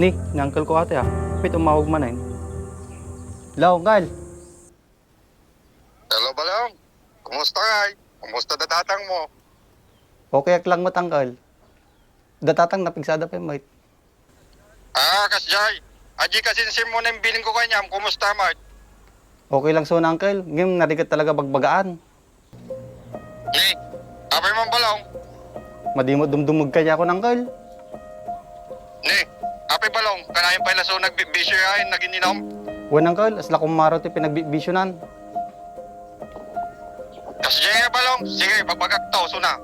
Ni, ni uncle ko ate ah. May tumawag man eh. Hello, uncle. Hello, Balong. Kumusta ka? Kumusta datatang mo? Okay ak lang matangkal. Datatang napigsada pa yung mate. Kasjay. Aji kasinsim mo na yung billing ko kanyam. Kumusta, Mart? Okay lang so na uncle. Ngayon narigat talaga bagbagaan. Ni, apay mo Balong. Madimot dumdumog kanya ako uncle. Ni, apay Balong. Kanayon pa ilaso nagbibisyo yahin, nagininom. Wan uncle, asla kong marot yung pinagbibisyonan. Kasjay nga Balong. Sige, pagbagak to, suna.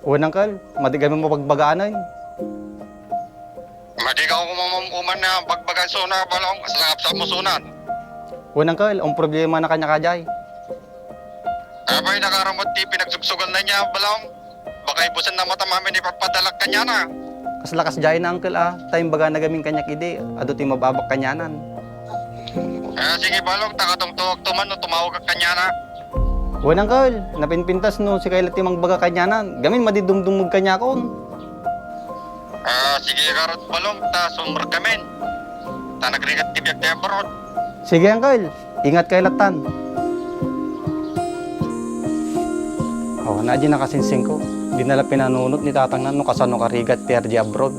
Wan uncle, madigami mo bagbagaan eh. Madigaw ko mamamuman na pagbagan suna, Balong. Asasapsap mo sunan. Wan uncle, ang problema na kanya kajay. Apay nakaramot ti pinagsugsugan na niya, Balong. Baka ibusan na mata mamin ipapadalak kanya na. Kaslakas jay na uncle ah. Tayong baga nagaming kanyak ide. Ado ti mababak kanyanan. Sige, Balong. Takatong tuwag tuman no tumawag ka kanya na. Wan uncle, napinpintas no si kailat timang baga kanyanan. Gamin madidumdumog kanya kon. Sige, karot Balong. Ta sumber kamin. Ta nagrigat tibiyag tayo parod. Sige uncle, ingat kailatan. Oh, naji nakasinsing ko. Di nala pinanunot ni tatang na no kasano karigat TRG abroad.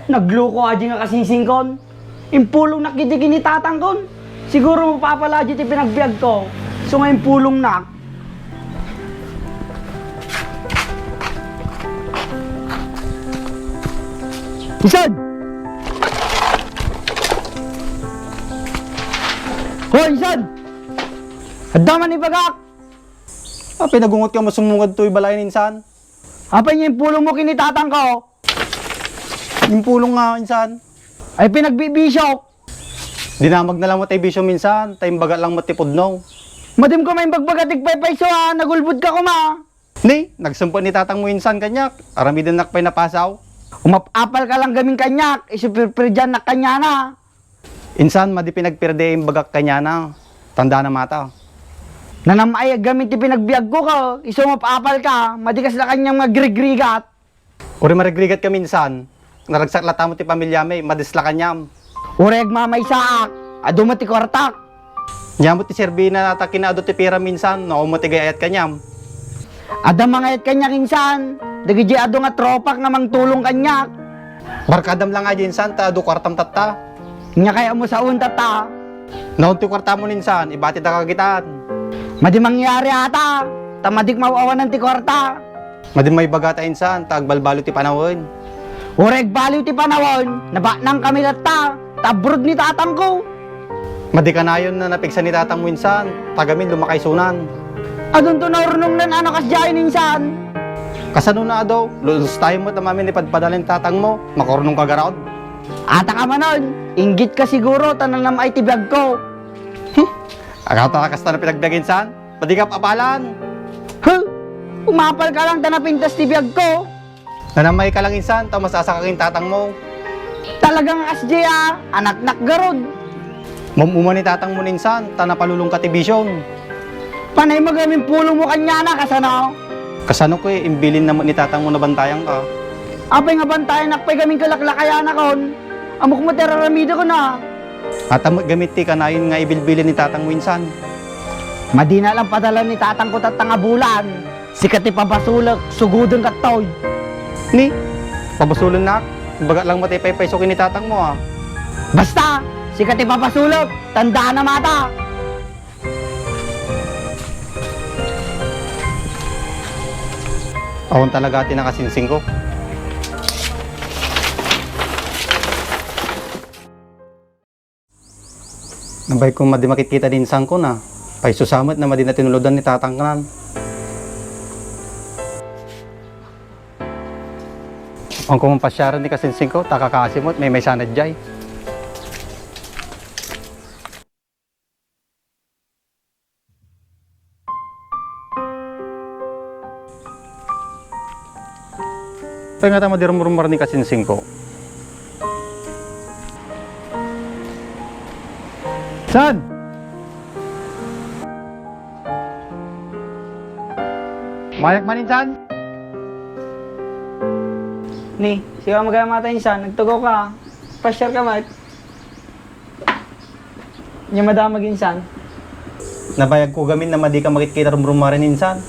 Nagloko aji nga kasisingkon. Impulong nakitiki ni tatang kon. Siguro mapapala aji ti pinagbiag ko. So nga impulong nak. Isan! Hoy, Isan! Hadaman ni bagak! Ah, pinagungot ka mo sumungad to ibalayin insan. Apay niya impulong mo kinitatang ko. Yung pulong nga insan. Ay pinagbibisyo. Dinamag na lang mo tayo bisyo minsan. Tayong baga lang matipod no. Madim ko may bagbagatik payso ha. Nagulbud ka ko ma. Ni, nagsumpo ni tatang mo insan kanyak. Aramidan nakpay napasaw. Umapapal ka lang gaming kanyak. Isupirpir dyan na kanya na. Insan, madi pinagpirde yung bagak kanya na. Tanda na mata. Nanamay gamit ti pinagbiag ko ko. Isumapapal ka. Madikas na kanyang magrigrigat. Uri marigrigat ka minsan. Naragsak lata mo ti pamilya may, madisla kanyam. Ureg mamay saak. Adumot ti kwartak. Nyamot ti serbina nata kinaado ti pira minsan. No, mo ti gayat kanyam. Ada mga et kanya kinsan. Dagiji ado nga tropak nga mangtulong kanyak. Barkadam lang nga insan, ta ado kwartam tatta. Nya kaya mo sa unta ta. Naon ti kwarta mo ninsan, ibati da kagitan. Madi mangyari ata. Tamadik mawawanan ti kwarta. Madi may bagata insan, tagbalbalo ti panahon. Ureg baliw ti panahon. Nabanang kami latta. Tabrod ni tatang ko. Madi kanayon na napigsan ni tatang mo insan, tagamin lumakay sunan. Adun to naurnong nan ano kasyain insan. Kasano na daw, lulus tayo mo tamamin ipadpadalin tatang mo, makornong kagaraod. Ata ka manon. Inggit ka siguro tananam ay tibag ko. Agata kasta na pinagbiagin san, pati ka papalan. Huh? Umapal ka lang tanapintas tibag ko. Nanamay ka lang insan, ta masasakakin tatang mo. Talagang asjaya, anak-nak garod. Mamuma ni tatang mo ninsan, ta napalulong katibisyon. Panay magaming pulong mo kanya na kasano. Kasano ko imbilin na ni tatang mo na bantayan ka. Apay nga bantayan nakpay kaming kalaklakayan akon. Amok mo teraramida ko na. At gamit ti kanayon nga ibilbilin ni tatang mo insan. Madina lang padala ni tatang ko tatanga bulan. Sikat ipabasulak, sugudon ka toy. Ni, pabasulan na. Baga lang matipay-paysokin ni tatang mo ah. Basta, sikat ipabasulak, tandaan na mata. Ako talaga atin nakasinsing ko. Nabay ko madi makikita din sang ko na. Pay susamat na madi na tinulodan ni tatang kanan. Ang kumampasyaran ni kasinsing ko, takakasimot, may sanad jay. Ito nga tayo madirumurumar ni kasinsing ko. San? Mayak maninsan? Ni, siya magaya mata insan, nagtugaw ka. Pa-share ka, Mike. Niya madamag insan. Nabayag ko gamin na madi ka makikita rumrumarin insan.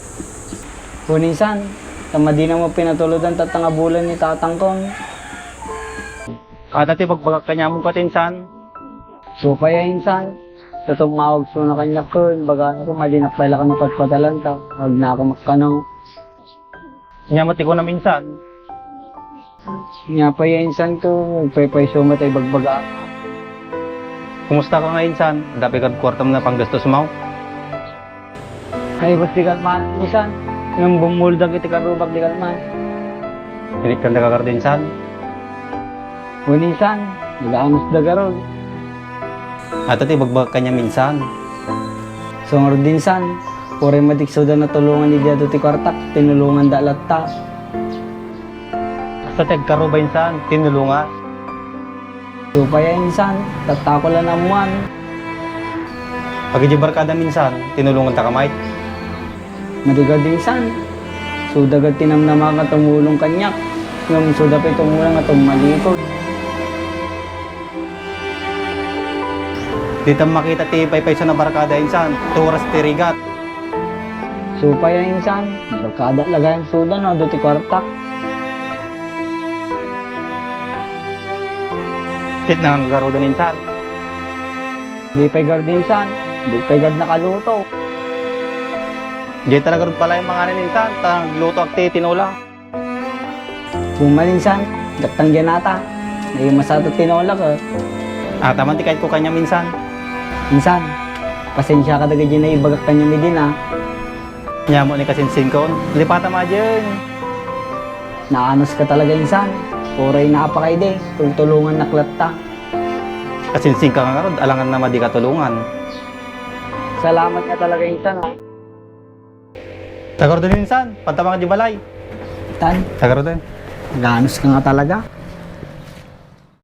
Kung insan, tamadi na mo pinatuludan tatang abulan ni tatang kong. At ati pagbagak kanya mo patinsan. So kaya insan, tatong mawag so na kanya ko, baga ako madinak pala ka napagpadalan ta. Huwag na ako makkanong. Nyamati ko na minsan. Nga pa yan insan ko, pay so matay bagbaga. Kumusta ka nga insan? Dapat ka kwarta mo na panggastos mo. Ay, gusto ka man, insan. Yung bumuldag iti karubag di ka man. Pinik ka nagkakardo insan. Kung insan, nag-aanos dagaron. At ati bagbagak kanya minsan. Sungod din san, pure matikso na tulungan ni Diado ti Kwartak, tinulungan da latta. Sa tagkaro ba insan? Tinulungan. So pa yan insan, tatako lang naman. Pag barkada minsan, tinulungan ta kamay. Madigad din san. So dagad tinamnama ka tumulong kanyak. Yung so dapat tumulong at tumalikod. Dito makita ti paypay sa na barkada insan. Turas tirigat. So pa yan insan, barkada lagayan sudan no, do ti Kwartak. Tit na ang garo doon insan. Di pay guard insan, di pay guard nakaluto. Di talaga rin pala yung mga rin insan. Tang luto akti tinola. Bumalinsan, datang ganata. May masato tinola ka. Taman ti kahit ko kanya minsan. Insan, pasensya ka daga dyan na ibagak kanya mi din ha. Nyamo ni kasinsin ko. Lipata ma dyan. Naanos ka talaga insan. Puray napakay de, tulungan na klatta. Kasinsin ka nga ron. Alangan na madi katulungan. Salamat ka talaga insan ha. Tagaro doon insan. Pantamang di balay. Tan, Tagaro doon. ganos ka nga talaga.